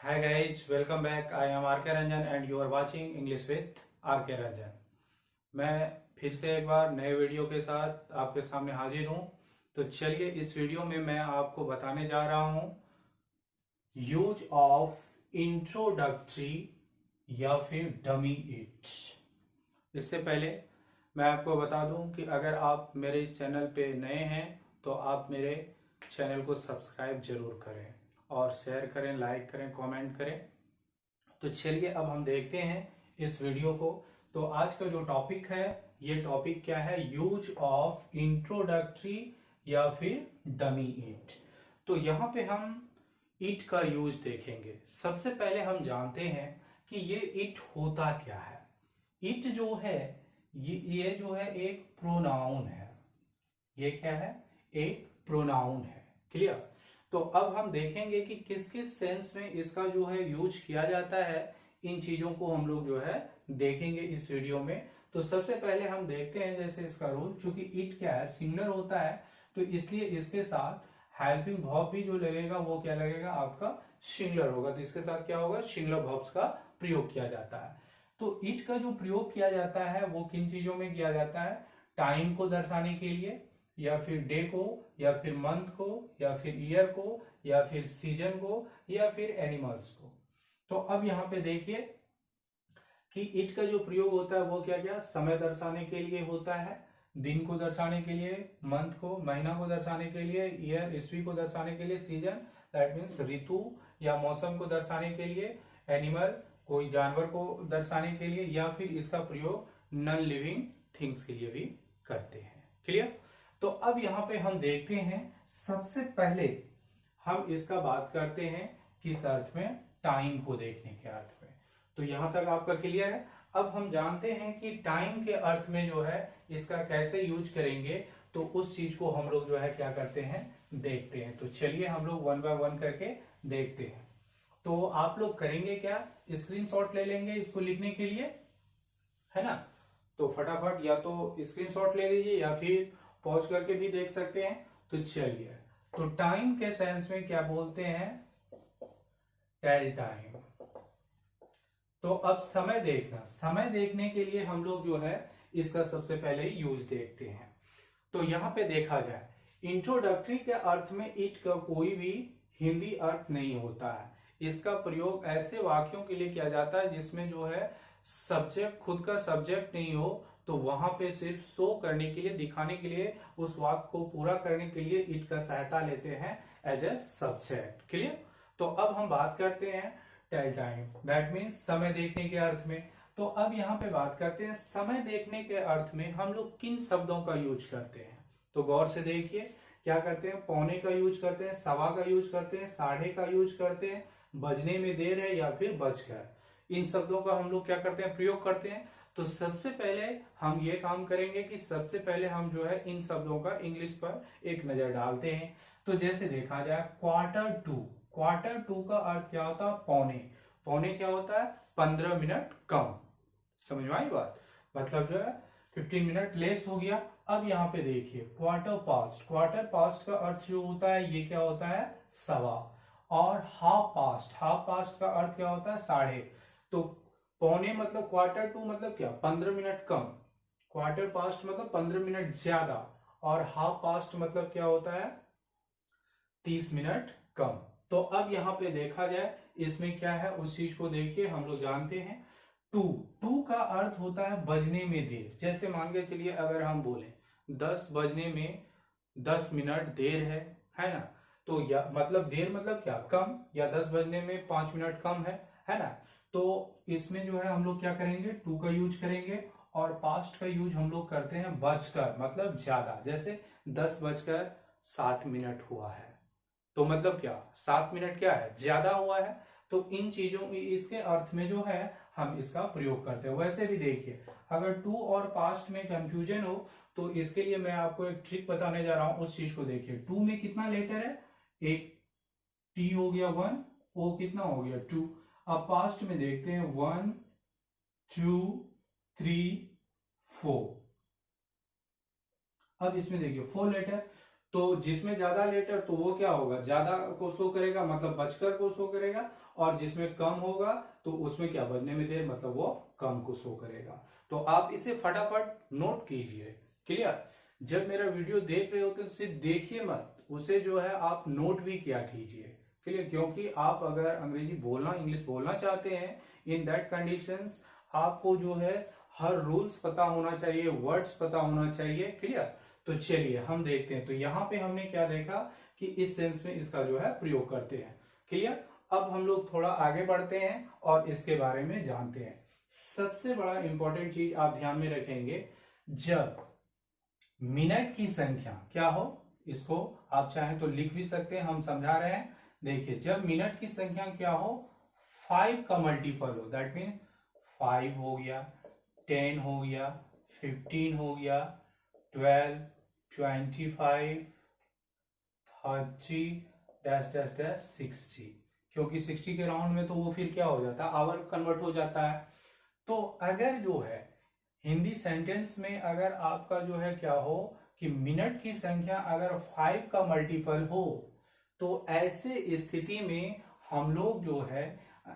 Hi guys, welcome back. I am RK Ranjan and you are watching English with RK Ranjan. मैं फिर से एक बार नए video के साथ आपके सामने हाजिर हूँ। तो चलिए इस वीडियो में मैं आपको बताने जा रहा हूँ यूज ऑफ इंट्रोडक्टरी या फिर डमी इट। इससे पहले मैं आपको बता दूं कि अगर आप मेरे इस चैनल पे नए हैं तो आप मेरे चैनल को सब्सक्राइब जरूर करें और शेयर करें, लाइक करें, कमेंट करें। तो चलिए अब हम देखते हैं इस वीडियो को। तो आज का जो टॉपिक है, ये टॉपिक क्या है? यूज ऑफ इंट्रोडक्टरी या फिर डमी इट। तो यहाँ पे हम इट का यूज देखेंगे। सबसे पहले हम जानते हैं कि ये इट होता क्या है। इट जो है ये जो है एक प्रोनाउन है। ये क्या है? एक प्रोनाउन है। क्लियर? तो अब हम देखेंगे कि किस किस सेंस में इसका जो है यूज किया जाता है। इन चीजों को हम लोग जो है देखेंगे इस वीडियो में। तो सबसे पहले हम देखते हैं जैसे इसका रूल, क्योंकि इट क्या है, सिंगुलर होता है, तो इसलिए इसके साथ हेल्पिंग वर्ब भी जो लगेगा वो क्या लगेगा? आपका सिंगुलर होगा। तो इसके साथ क्या होगा? सिंगुलर वर्ब्स का प्रयोग किया जाता है। तो इट का जो प्रयोग किया जाता है वो किन चीजों में किया जाता है? टाइम को दर्शाने के लिए, या फिर डे को, या फिर मंथ को, या फिर ईयर को, या फिर सीजन को, या फिर एनिमल्स को। तो अब यहाँ पे देखिए कि इट का जो प्रयोग होता है वो क्या क्या? समय दर्शाने के लिए होता है, दिन को दर्शाने के लिए, मंथ को, महीना को दर्शाने के लिए, ईयर ईस्वी को दर्शाने के लिए, सीजन दैट मीन्स ऋतु या मौसम को दर्शाने के लिए, एनिमल कोई जानवर को दर्शाने के लिए, या फिर इसका प्रयोग नॉन लिविंग थिंग्स के लिए भी करते हैं। क्लियर? तो अब यहाँ पे हम देखते हैं, सबसे पहले हम इसका बात करते हैं किस अर्थ में? टाइम को देखने के अर्थ में। तो यहां तक आपका क्लियर है। अब हम जानते हैं कि टाइम के अर्थ में जो है इसका कैसे यूज करेंगे, तो उस चीज को हम लोग जो है क्या करते हैं? देखते हैं। तो चलिए हम लोग वन बाय वन करके देखते हैं। तो आप लोग करेंगे क्या? स्क्रीनशॉट ले लेंगे इसको लिखने के लिए, है ना? तो फटाफट या तो स्क्रीनशॉट ले लीजिए या फिर पॉज करके भी देख सकते हैं। तो चलिए, तो टाइम के सेंस में क्या बोलते हैं? Tell time. तो अब समय देखना, समय देखने के लिए हम लोग जो है इसका सबसे पहले यूज देखते हैं। तो यहां पे देखा जाए, इंट्रोडक्टरी के अर्थ में इट का कोई भी हिंदी अर्थ नहीं होता है। इसका प्रयोग ऐसे वाक्यों के लिए किया जाता है जिसमें जो है सब्जेक्ट, खुद का सब्जेक्ट नहीं हो, तो वहां पे सिर्फ शो करने के लिए, दिखाने के लिए, उस वाक्य को पूरा करने के लिए इट का सहायता लेते हैं एज ए सब्जेक्ट। क्लियर? तो अब हम बात करते हैं टेल टाइम, दैट मीन्स समय देखने के अर्थ में। तो अब यहाँ पे बात करते हैं समय देखने के अर्थ में हम लोग किन शब्दों का यूज करते हैं। तो गौर से देखिए, क्या करते हैं? पौने का यूज करते हैं, सवा का यूज करते हैं, साढ़े का यूज करते हैं, बजने में देर है, या फिर बजकर। इन शब्दों का हम लोग क्या करते हैं? प्रयोग करते हैं। तो सबसे पहले हम ये काम करेंगे कि सबसे पहले हम जो है इन शब्दों का इंग्लिश पर एक नजर डालते हैं। तो जैसे देखा जाए, क्वार्टर टू, क्वार्टर टू का अर्थ क्या होता है? पौने। पौने क्या होता है? 15 मिनट कम। समझ में आई बात? मतलब जो है 15 मिनट लेस हो गया। अब यहाँ पे देखिए, क्वार्टर पास्ट, क्वार्टर पास्ट का अर्थ जो होता है ये क्या होता है? सवा। और हाफ पास्ट, हाफ पास्ट का अर्थ क्या होता है? साढ़े। तो पौने मतलब क्वार्टर टू मतलब क्या? 15 मिनट कम। क्वार्टर पास्ट मतलब 15 मिनट ज्यादा। और हाफ पास्ट मतलब क्या होता है? 30 मिनट कम। तो अब यहाँ पे देखा जाए इसमें क्या है, उस चीज को देखिए। हम लोग जानते हैं टू, टू का अर्थ होता है बजने में देर। जैसे मान के चलिए अगर हम बोले 10 बजने में 10 मिनट देर है ना? तो या मतलब देर मतलब क्या? कम। या 10 बजने में 5 मिनट कम है ना? तो इसमें जो है हम लोग क्या करेंगे? टू का यूज करेंगे। और पास्ट का यूज हम लोग करते हैं बजकर, मतलब ज्यादा। जैसे 10 बजकर 7 मिनट हुआ है, तो मतलब क्या? 7 मिनट क्या है? ज्यादा हुआ है। तो इन चीजों, इसके अर्थ में जो है हम इसका प्रयोग करते हैं। वैसे भी देखिए, अगर टू और पास्ट में कंफ्यूजन हो तो इसके लिए मैं आपको एक ट्रिक बताने जा रहा हूं। उस चीज को देखिए, टू में कितना लेटर है? एक टी हो गया 1, ओ कितना हो गया? 2। अब पास्ट में देखते हैं 1 2 3 4। अब इसमें देखिए 4 लेटर। तो जिसमें ज्यादा लेटर तो वो क्या होगा, ज्यादा को शो करेगा, मतलब बचकर को शो करेगा, और जिसमें कम होगा तो उसमें क्या, बजने में देर, मतलब वो कम को शो करेगा। तो आप इसे फटाफट नोट कीजिए। क्लियर? जब मेरा वीडियो देख रहे होते तो सिर्फ देखिए मत, उसे जो है आप नोट भी किया कीजिए। क्लियर? क्योंकि आप अगर अंग्रेजी बोलना, इंग्लिश बोलना चाहते हैं, इन दैट कंडीशंस आपको जो है हर रूल्स पता होना चाहिए, वर्ड्स पता होना चाहिए। क्लियर? तो चलिए हम देखते हैं। तो यहाँ पे हमने क्या देखा कि इस सेंस में इसका जो है प्रयोग करते हैं। क्लियर? अब हम लोग थोड़ा आगे बढ़ते हैं और इसके बारे में जानते हैं। सबसे बड़ा इंपॉर्टेंट चीज आप ध्यान में रखेंगे, जब मिनट की संख्या क्या हो, इसको आप चाहें तो लिख भी सकते हैं, हम समझा रहे हैं। देखिए, जब मिनट की संख्या क्या हो, 5 का मल्टीपल हो, दैट मीन 5 हो गया, 10 हो गया, 15 हो गया, 12, 25, 30 डैश डैश डैश 60, क्योंकि 60 के राउंड में तो वो फिर क्या हो जाता है, आवर कन्वर्ट हो जाता है। तो अगर जो है हिंदी सेंटेंस में अगर आपका जो है क्या हो कि मिनट की संख्या अगर 5 का मल्टीपल हो, तो ऐसे स्थिति में हम लोग जो है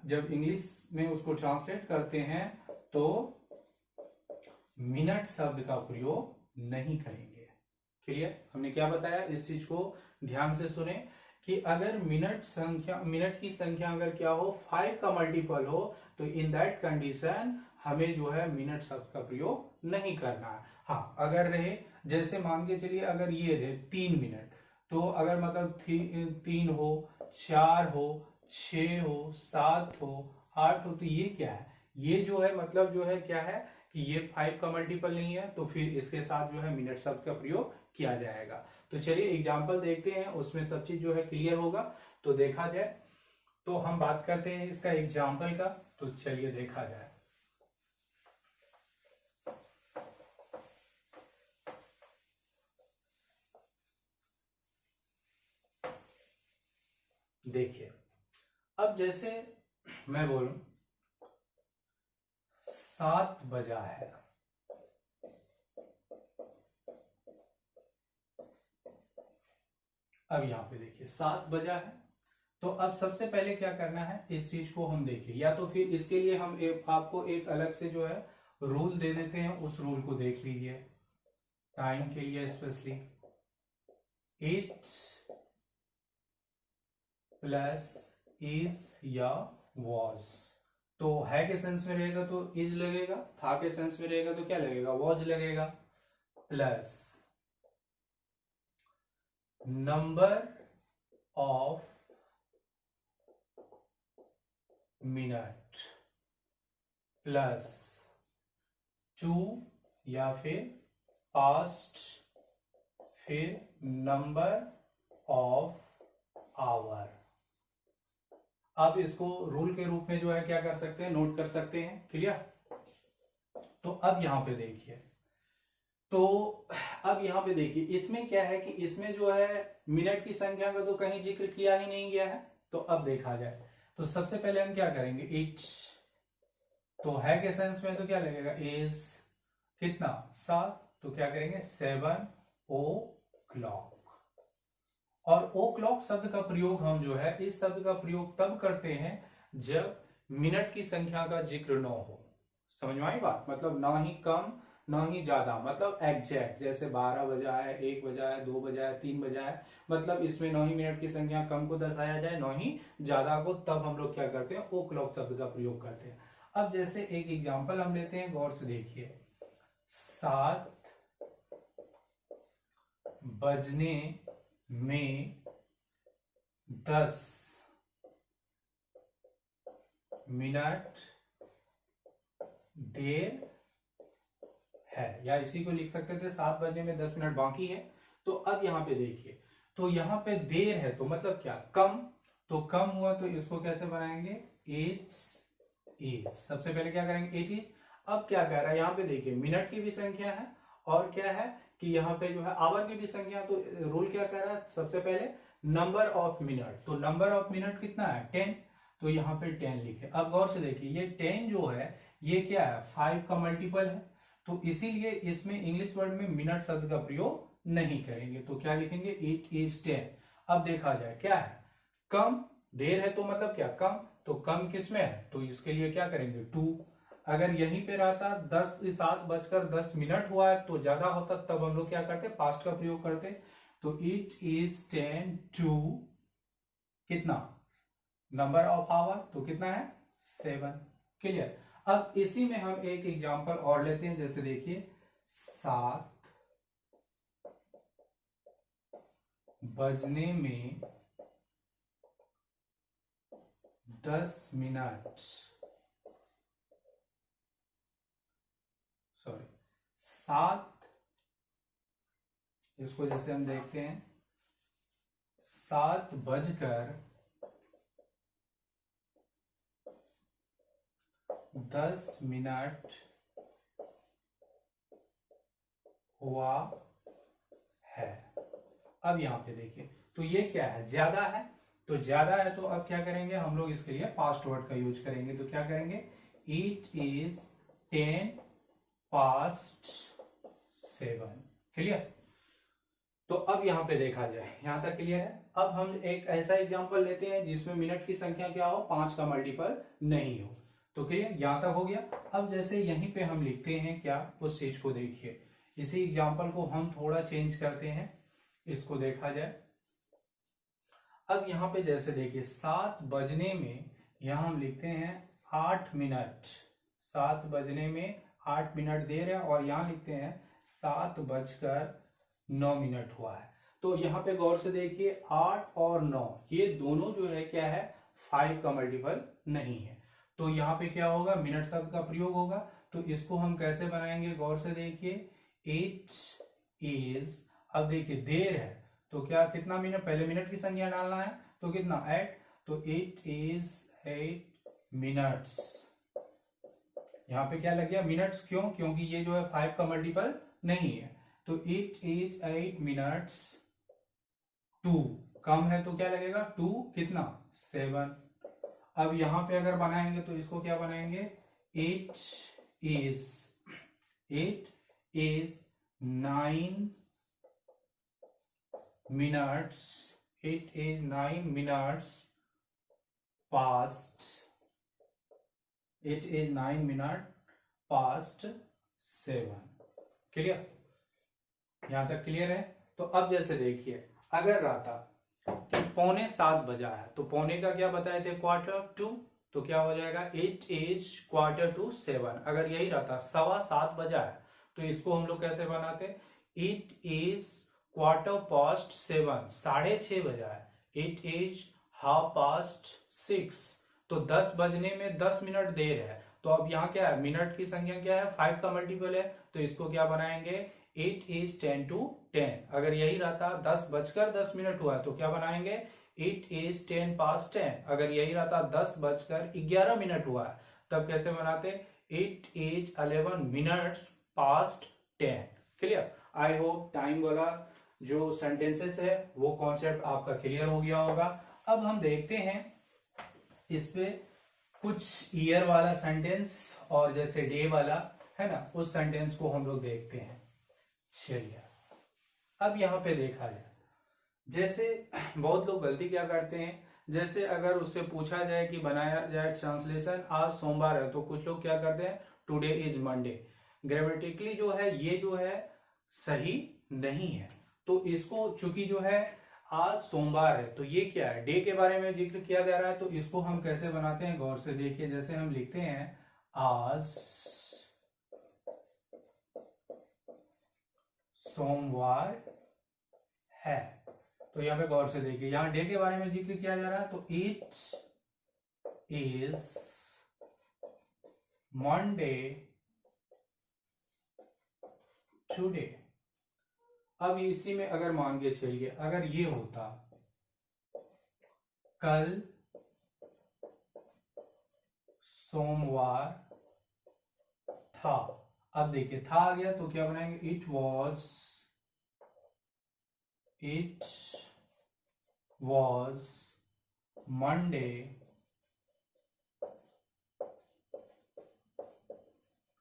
जब इंग्लिश में उसको ट्रांसलेट करते हैं तो मिनट शब्द का प्रयोग नहीं करेंगे। क्लियर? हमने क्या बताया, इस चीज को ध्यान से सुने कि अगर मिनट की संख्या अगर क्या हो, 5 का मल्टीपल हो, तो इन दैट कंडीशन हमें जो है मिनट शब्द का प्रयोग नहीं करना है। हाँ, अगर रहे, जैसे मान के चलिए अगर ये रहे 3 मिनट, तो अगर मतलब 3 हो, 4 हो, 6 हो, 7 हो, 8 हो, तो ये क्या है, ये जो है मतलब जो है क्या है कि ये 5 का मल्टीपल नहीं है, तो फिर इसके साथ जो है मिनट शब्द का प्रयोग किया जाएगा। तो चलिए एग्जाम्पल देखते हैं, उसमें सब चीज जो है क्लियर होगा। तो देखा जाए तो हम बात करते हैं इसका एग्जाम्पल का, तो चलिए देखा जाए। देखिए, अब जैसे मैं बोलूं 7 बजा है, अब यहां पे देखिए 7 बजा है, तो अब सबसे पहले क्या करना है, इस चीज को हम देखिए, या तो फिर इसके लिए हम आपको एक अलग से जो है रूल दे देते हैं, उस रूल को देख लीजिए टाइम के लिए स्पेशली। 8 प्लस इज या वॉज, तो है के सेंस में रहेगा तो इज लगेगा, था के सेंस में रहेगा तो क्या लगेगा, वॉज लगेगा, plus number of minute plus 2 या फिर पास्ट, फिर नंबर ऑफ आवर। आप इसको रूल के रूप में जो है क्या कर सकते हैं, नोट कर सकते हैं। क्लियर? तो अब यहां पे देखिए, तो अब यहां पे देखिए इसमें क्या है कि इसमें जो है मिनट की संख्या का तो कहीं जिक्र किया ही नहीं गया है। तो अब देखा जाए तो सबसे पहले हम क्या करेंगे, इट, तो है के सेंस में तो क्या लगेगा, इज कितना 7, तो क्या करेंगे 7 o'clock। और ओ क्लॉक शब्द का प्रयोग हम जो है, इस शब्द का प्रयोग तब करते हैं जब मिनट की संख्या का जिक्र न हो। समझ में आई बात? मतलब ना ही कम ना ही ज्यादा, मतलब एग्जैक्ट, जैसे 12 बजा है, 1 बजा है, 2 बजा है, 3 बजा है, मतलब इसमें ना ही मिनट की संख्या कम को दर्शाया जाए ना ही ज्यादा को, तब हम लोग क्या करते हैं, ओ क्लॉक शब्द का प्रयोग करते हैं। अब जैसे एक एग्जाम्पल हम लेते हैं, गौर से देखिए, 7 बजने में 10 मिनट देर है, या इसी को लिख सकते थे 7 बजने में 10 मिनट बाकी है। तो अब यहां पे देखिए, तो यहां पे देर है तो मतलब क्या, कम, तो कम हुआ तो इसको कैसे बनाएंगे, 8 इज, सबसे पहले क्या करेंगे 8 इज। अब क्या कह रहा है यहाँ पे देखिए, मिनट की भी संख्या है और क्या है कि यहाँ पे जो है आवर की भी संख्या, तो रूल क्या कह रहा है, सबसे पहले नंबर ऑफ मिनट, तो नंबर ऑफ मिनट कितना है 10, तो यहाँ पे 10 लिखे। अब गौर से देखिए, ये 10 जो है ये क्या है, 5 का मल्टीपल है, तो इसीलिए इसमें इंग्लिश वर्ड में मिनट शब्द का प्रयोग नहीं करेंगे। तो क्या लिखेंगे, इट इज 10। अब देखा जाए क्या है, कम देर है तो मतलब क्या, कम, तो कम किस में है, तो इसके लिए क्या करेंगे 2। अगर यहीं पे रहता 7:10 हुआ है तो ज्यादा होता, तब हम लोग क्या करते, पास्ट का प्रयोग करते। तो इट इज 10 टू कितना, नंबर ऑफ आवर, तो कितना है 7। क्लियर। अब इसी में हम एक एग्जांपल और लेते हैं, जैसे देखिए 7 बजने में 10 मिनट, सॉरी 7, इसको जैसे हम देखते हैं 7:10 हुआ है। अब यहां पे देखिए, तो ये क्या है, ज्यादा है, तो ज्यादा है तो अब क्या करेंगे हम लोग, इसके लिए पास्ट वर्ड का यूज करेंगे। तो क्या करेंगे, इट इज 10:07। क्लियर। तो अब यहां पे देखा जाए, यहां तक क्लियर है। अब हम एक ऐसा एग्जांपल लेते हैं जिसमें मिनट की संख्या क्या हो, 5 का मल्टीपल नहीं हो। तो क्लियर, यहां तक हो गया। अब जैसे यहीं पे हम लिखते हैं क्या, उस चीज को देखिए, इसी एग्जांपल को हम थोड़ा चेंज करते हैं, इसको देखा जाए। अब यहां पे जैसे देखिए 7 बजने में, यहां हम लिखते हैं 8 मिनट, 7 बजने में 8 मिनट देर है, और यहां लिखते हैं 7:09 हुआ है। तो यहाँ पे गौर से देखिए 8 और 9 ये दोनों जो है क्या है, 5 का मल्टीपल नहीं है। तो यहाँ पे क्या होगा, मिनट शब्द का प्रयोग होगा। तो इसको हम कैसे बनाएंगे, गौर से देखिए, 8 इज, अब देखिए देर है तो क्या, कितना मिनट, पहले मिनट की संख्या डालना है, तो कितना 8, तो 8 इज 8 मिनट्स। यहां पे क्या लग गया, मिनट्स, क्यों, क्योंकि ये जो है 5 का मल्टीपल नहीं है। तो इट इज 8 मिनट्स टू, कम है तो क्या लगेगा 2, कितना 7। अब यहां पे अगर बनाएंगे तो इसको क्या बनाएंगे, it is 9 minutes, it is 9 minutes past, it is 9 minute past 7। Clear, यहां तक क्लियर है। तो अब जैसे देखिए, अगर रहता कि 6:45 बजा है, तो पौने का क्या बताए थे, 1/4 तो क्या हो जाएगा, इट इज 6:45। अगर यही रहता 7:15 बजा है, तो इसको हम लोग कैसे बनाते, इट इज 7:15, 6:30 बजा है, इट इज 6:30। तो 10 बजने में 10 मिनट देर है, तो अब यहाँ क्या है, मिनट की संख्या क्या है, 5 का मल्टीपल है, तो इसको क्या बनाएंगे, इट इज 10 to 10। अगर यही रहता 10:10 हुआ तो क्या बनाएंगे, इट इज 10 past 10। अगर यही रहता 10:11 हुआ है, तब कैसे बनाते, it is 11 minutes past 10। Clear. I hope time वाला जो सेंटेंसेस है वो कॉन्सेप्ट आपका क्लियर हो गया होगा। अब हम देखते हैं इस पे कुछ ईयर वाला सेंटेंस और जैसे डे वाला है ना, उस सेंटेंस को हम लोग देखते हैं। चलिए, अब यहां पे देखा जाए, जैसे बहुत लोग गलती क्या करते हैं, जैसे अगर उससे पूछा जाए कि बनाया जाए ट्रांसलेशन, आज सोमवार है, तो कुछ लोग क्या करते हैं, टुडे इज मंडे। ग्रामेटिकली जो है ये जो है सही नहीं है। तो इसको चूंकि जो है आज सोमवार है, तो ये क्या है, डे के बारे में जिक्र किया जा रहा है, तो इसको हम कैसे बनाते हैं, गौर से देखिए। जैसे हम लिखते हैं आज सोमवार है, तो यहां पे गौर से देखिए, यहां डे के बारे में जिक्र किया जा रहा है, तो इट इज मंडे टुडे। अब इसी में अगर मान के चलिए, अगर ये होता कल सोमवार था, अब देखिए था आ गया तो क्या बनाएंगे, it was Monday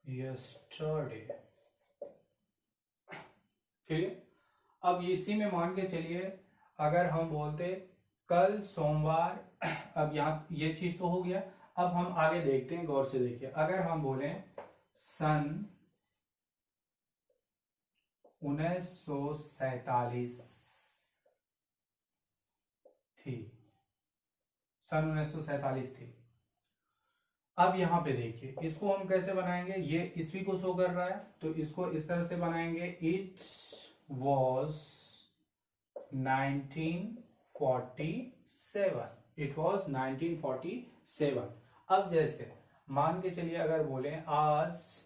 yesterday. Clear. अब इसी में मान के चलिए अगर हम बोलते कल सोमवार, अब यहाँ ये चीज तो हो गया। अब हम आगे देखते हैं, गौर से देखिए। अगर हम बोले सन 1947 थी, सन 1947 थी। अब यहां पे देखिए इसको हम कैसे बनाएंगे, ये ईस्वी को शो कर रहा है तो इसको इस तरह से बनाएंगे, इट वॉज 1947, इट वॉज 1947। अब जैसे मान के चलिए अगर बोले आज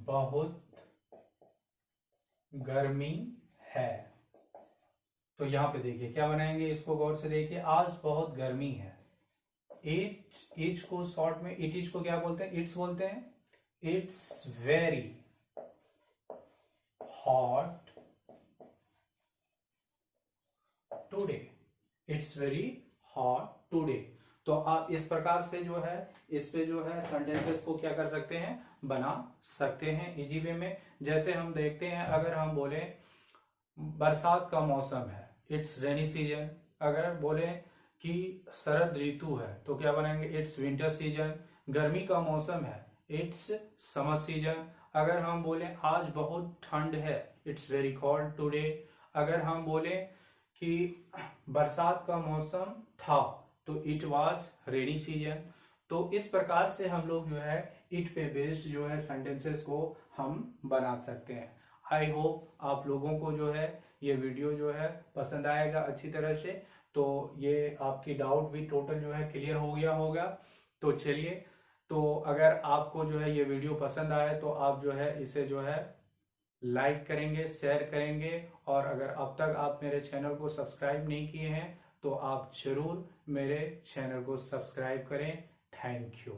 बहुत गर्मी है, तो यहां पे देखिए क्या बनाएंगे, इसको गौर से देखिए, आज बहुत गर्मी है। इच को शॉर्ट में इट को क्या बोलते हैं, इट्स बोलते हैं। It's very hot today, it's very hot today. तो आप इस प्रकार से जो है इस पे जो है सेंटेंसेस को क्या कर सकते हैं, बना सकते हैं इजी वे में। जैसे हम देखते हैं अगर हम बोले बरसात का मौसम है, इट्स रेनी सीजन। अगर बोले कि शरद ऋतु है तो क्या बनाएंगे, इट्स विंटर सीजन। गर्मी का मौसम है, इट्स समर सीजन। अगर हम बोले आज बहुत ठंड है, इट्स वेरी कोल्ड टुडे। अगर हम बोले कि बरसात का मौसम था तो इट वाज रेनी सीजन। तो इस प्रकार से हम लोग जो है इट पे बेस्ड जो है सेंटेंसेस को हम बना सकते हैं। आई होप आप लोगों को जो है ये वीडियो जो है पसंद आएगा अच्छी तरह से। तो ये आपकी डाउट भी टोटल जो है क्लियर हो गया होगा। तो चलिए, तो अगर आपको जो है ये वीडियो पसंद आए तो आप जो है इसे जो है लाइक करेंगे, शेयर करेंगे, और अगर अब तक आप मेरे चैनल को सब्सक्राइब नहीं किए हैं तो आप जरूर मेरे चैनल को सब्सक्राइब करें। Thank you.